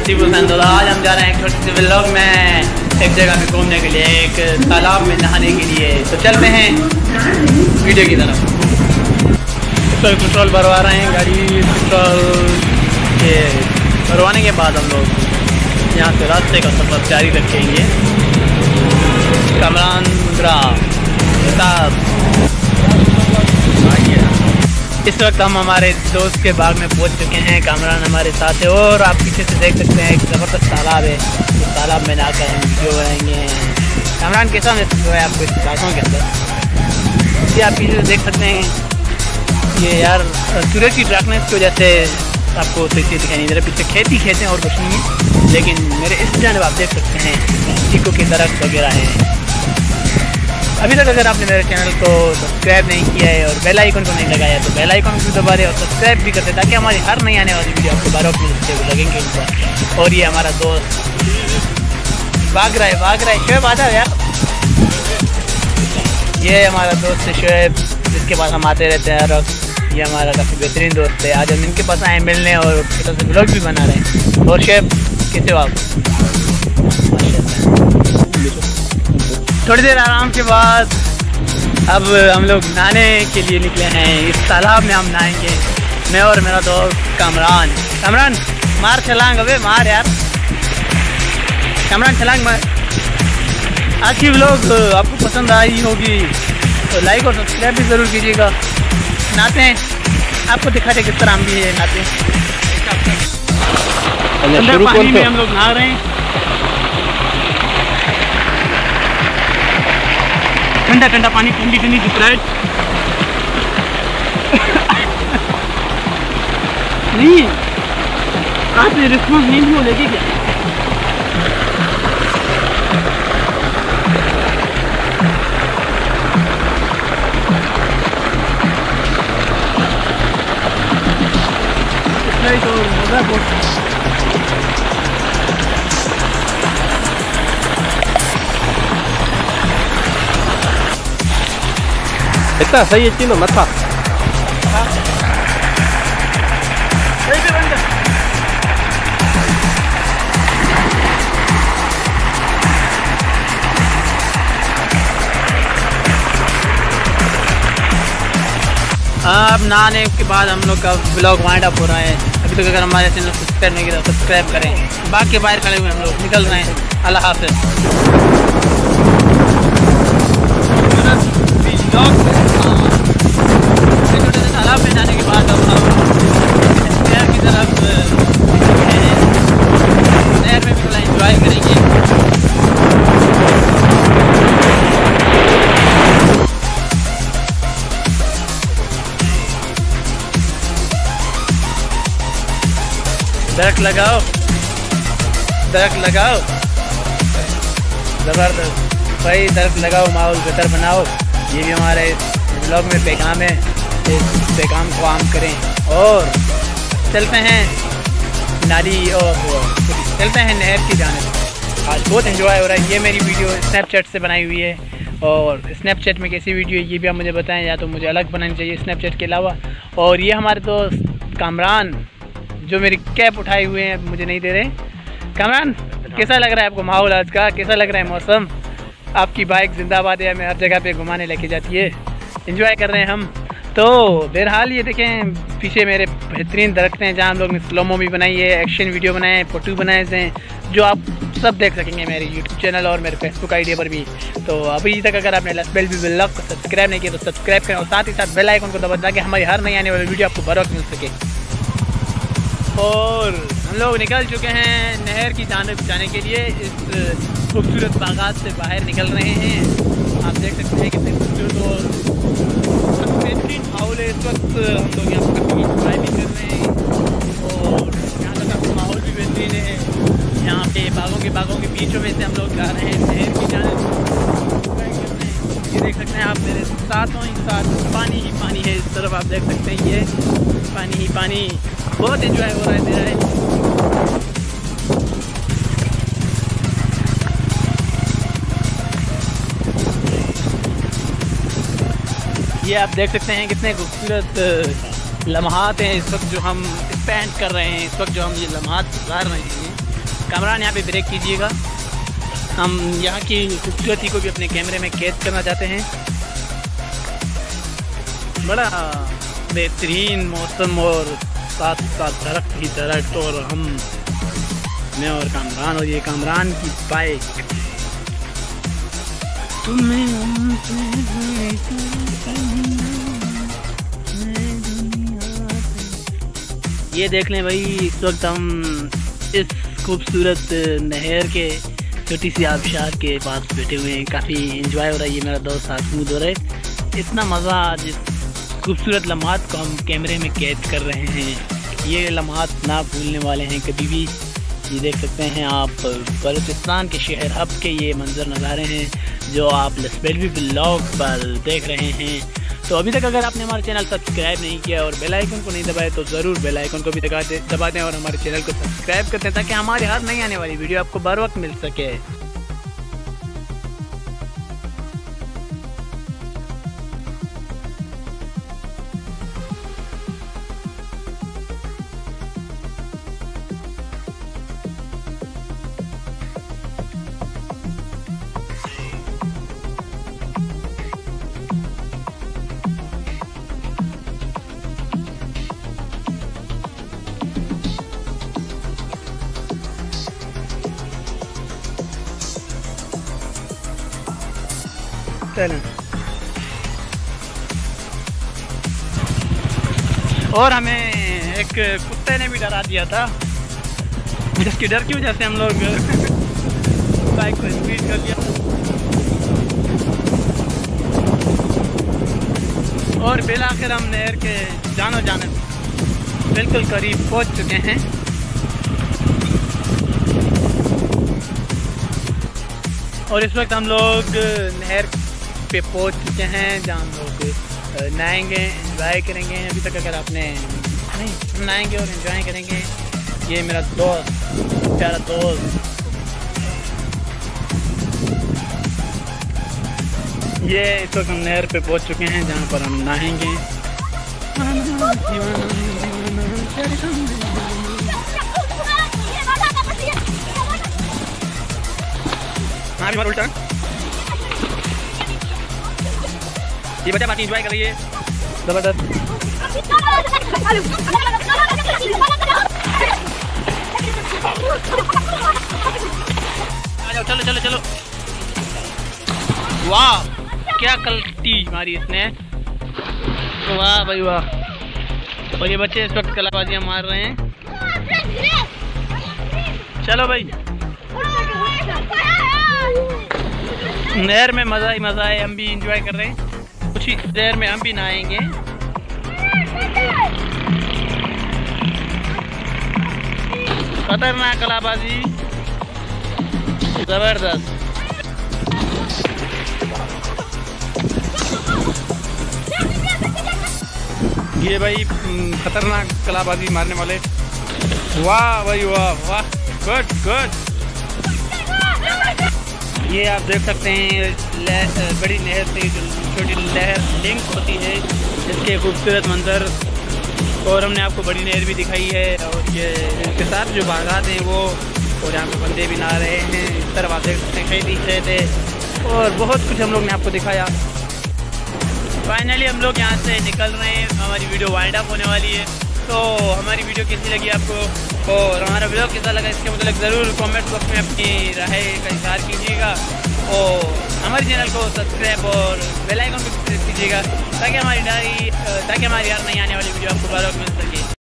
नसीब हुसैन। तो आज हम जा रहे हैं एक छोटे से व्लॉग में एक जगह पे घूमने के लिए, एक तालाब में नहाने के लिए। तो चलते हैं वीडियो की तरफ। पेट्रोल भरवा रहे हैं गाड़ी। पेट्रोल के भरवाने के बाद हम लोग यहाँ से रास्ते का सफ़र जारी रखेंगे। कमरान इस वक्त हम हमारे दोस्त के बाग में पहुंच चुके हैं। कामरान हमारे साथ है और आप पीछे से देख सकते हैं एक ज़बरदस्त तालाब है। इस तालाब में नहाकर हम वीडियो बनाएंगे। कामरान कैसा महसूस हुआ है आपको इस बागों के अंदर? ये आप पीछे से देख सकते हैं, ये यार सूरज की डार्कनेस की वजह से आपको तो इसे दिखाई नहीं दे रहा। पीछे खेत ही खेत हैं और कुछ नहीं है, लेकिन मेरे इस जानब आप देख सकते हैं चीकू के दरख्त वगैरह हैं। अभी तक अगर आपने मेरे चैनल को सब्सक्राइब नहीं किया है और बेल आइकन को नहीं लगाया तो बेल आइकन को दबा दें और सब्सक्राइब भी कर दें, ताकि हमारी हर नई आने वाली वीडियो आपको बारों मिलते हुए लगेंगे इनको। और ये हमारा दोस्त भाग रहा है शोएब आ जाओ यार। ये हमारा दोस्त है शोएब, जिसके पास हम आते रहते हैं और ये हमारा काफ़ी बेहतरीन दोस्त है। आज हम इनके पास आए मिलने और ब्लॉग भी बना रहे हैं। और शोएब कैसे हो आप? थोड़ी देर आराम के बाद अब हम लोग नहाने के लिए निकले हैं। इस तालाब में हम नहाएंगे, मैं और मेरा दोस्त कामरान। कामरान मार छलांग, अबे मार यार कामरान, छलांग मार। आज की व्लॉग आपको पसंद आई होगी तो लाइक और सब्सक्राइब भी ज़रूर कीजिएगा। नहाते हैं, आपको दिखाते किस तरह हम भी नहाते हैं। पानी में हम लोग नहा रहे हैं। ठंडा ठंडा पानी, ठंडी ठंडी स्प्राइट। नहीं आपने रिस्पॉन्स नहीं बोलेगी क्या? तो मज़ा बहुत। इतना सही है चीनो मथा। अब नहाने के बाद हम लोग का व्लॉग वाइंड अप हो रहा है। अभी तक अगर हमारे चैनल को सब्सक्राइब नहीं किया तो सब्सक्राइब करें। बाकी बाहर खड़े हुए हम लोग निकल रहे हैं। अल्लाह हाफ़िज़। तालाब में जाने के बाद अब हम शहर की तरफ शहर में भी थोड़ा इंजॉय करेंगे। दरख्त लगाओ, दरख्त लगाओ, ज़बरदस्त भाई, दरख्त लगाओ, माहौल बेहतर बनाओ। ये भी हमारे ब्लॉग में पैगाम है, इस पैगाम को आम करें। और चलते हैं नाली और चलते हैं नहर की जानिब। आज बहुत एंजॉय हो रहा है। ये मेरी वीडियो स्नैपचैट से बनाई हुई है और स्नैपचैट में कैसी वीडियो है ये भी आप मुझे बताएं, या तो मुझे अलग बनानी चाहिए स्नैपचैट के अलावा। और ये हमारे दोस्त कामरान जो मेरी कैप उठाए हुए हैं, मुझे नहीं दे रहे। कामरान कैसा लग रहा है आपको माहौल आज का? कैसा लग रहा है मौसम? आपकी बाइक जिंदाबाद है, हमें हर जगह पे घुमाने लेके जाती है। एंजॉय कर रहे हैं हम। तो बहरहाल ये देखें पीछे मेरे बेहतरीन दरख्त हैं, जहाँ हम लोग ने स्लोमो भी बनाई है, एक्शन वीडियो बनाए हैं, फोटो बनाए हैं, जो आप सब देख सकेंगे मेरे यूट्यूब चैनल और मेरे फेसबुक आईडी पर भी। तो अभी तक अगर आपने लसबेल भी व्लॉग को सब्सक्राइब नहीं किया तो सब्सक्राइब करें और साथ ही साथ बेल आइकन को दबा ताकि हमारी हर नई आने वाली वीडियो आपको बरोक्त मिल सके। और हम लोग निकल चुके हैं नहर की जानिब जाने के लिए। इस खूबसूरत बागात से बाहर निकल रहे हैं। आप देख सकते हैं कितने खूबसूरत और बेहतरीन माहौल है। इस वक्त हम लोग यहाँ पर काफ़ी इंजॉय भी कर रहे हैं और यहाँ का काफ़ी माहौल भी बेहतरीन है। यहाँ पे बागों के बीचों में से हम लोग जा रहे हैं नहर की जानिब। ये देख सकते हैं आप मेरे साथों ही साथ पानी ही पानी है। इस तरफ आप देख सकते हैं ये पानी ही पानी। बहुत एंजॉय हो रहा है मेरा। ये आप देख सकते हैं कितने खूबसूरत लम्हात हैं इस वक्त जो हम स्पेंड कर रहे हैं, इस वक्त जो हम ये लम्हात गुजार रहे हैं। कामरान यहाँ पे ब्रेक कीजिएगा। हम यहाँ की खूबसूरती को भी अपने कैमरे में कैद करना चाहते हैं। बड़ा बेहतरीन मौसम और साथ साथ दरख्त ही दरख्त, और मैं और कामरान, और ये कामरान की बाइक। ये देख लें भाई, इस वक्त हम इस खूबसूरत नहर के छोटी सी आबशार के पास बैठे हुए हैं। काफ़ी इंजॉय हो रहा है। ये मेरा दोस्त आसमूद हो रहा है। इतना मज़ा, जिस खूबसूरत लम्हात को हम कैमरे में कैद कर रहे हैं, ये लम्हात ना भूलने वाले हैं कभी भी। ये देख सकते हैं आप, बलूचिस्तान के शहर हब के ये मंजर नज़ारे हैं जो आप लसबेलवी ब्लॉग पर देख रहे हैं। तो अभी तक अगर आपने हमारा चैनल सब्सक्राइब नहीं किया और बेल आइकन को नहीं दबाया तो ज़रूर बेल आइकन को भी दबा दें और हमारे चैनल को सब्सक्राइब करते हैं, ताकि हमारे हर नई आने वाली वीडियो आपको बर वक्त मिल सके। और हमें एक कुत्ते ने भी डरा दिया था, जिसके डर की वजह से हम लोग बाइक को स्पीड कर दिया और बिलाखिर हम नहर के जानो बिल्कुल करीब पहुंच चुके हैं। और इस वक्त हम लोग नहर पे पहुंच चुके हैं, जहाँ हम लोग नहाएंगे, एंजॉय करेंगे। अभी तक अगर आपने नहीं, हम नहाएंगे और एंजॉय करेंगे। ये मेरा दोस्त, प्यारा दोस्त, ये इस वक्त हम नहर पे पहुंच चुके हैं, जहाँ पर हम नहाएंगे। हाँ भी उल्टा ये बच्चा बात एंजॉय कर रही है जबरदस्त। चलो चलो चलो, वाह क्या कल्टी मारी इसने, वाह भाई वाह। और ये बच्चे इस वक्त कलाबाजियां मार रहे हैं। चलो भाई, नहर में मज़ा ही मज़ा है, हम भी एंजॉय कर रहे हैं। कुछ ही देर में हम भी नहाएंगे। खतरनाक कलाबाजी, जबरदस्त। ये भाई खतरनाक कलाबाजी मारने वाले, वाह भाई वाह वाह, गुड गुड। ये आप देख सकते हैं बड़ी नहर से जो छोटी नहर लिंक होती है, इसके खूबसूरत मंजर। और हमने आपको बड़ी नहर भी दिखाई है, और ये इसके साथ जो बागात हैं वो, और यहाँ पे बंदे भी नहा रहे हैं। इस तरफ आप देख सकते हैं कई दिख रहे थे, और बहुत कुछ हम लोग ने आपको दिखाया। फाइनली हम लोग यहाँ से निकल रहे हैं, हमारी वीडियो वाइंड अप होने वाली है। तो हमारी वीडियो कैसी लगी आपको, और हमारा ब्लॉग कैसा लगा, इसके मतलब ज़रूर कमेंट बॉक्स में अपनी राय का इज़हार कीजिएगा। और हमारे चैनल को सब्सक्राइब और बेल आइकन को प्रेस कीजिएगा, ताकि हमारी हर नई आने वाली वीडियो आपको बार बार मिल सके।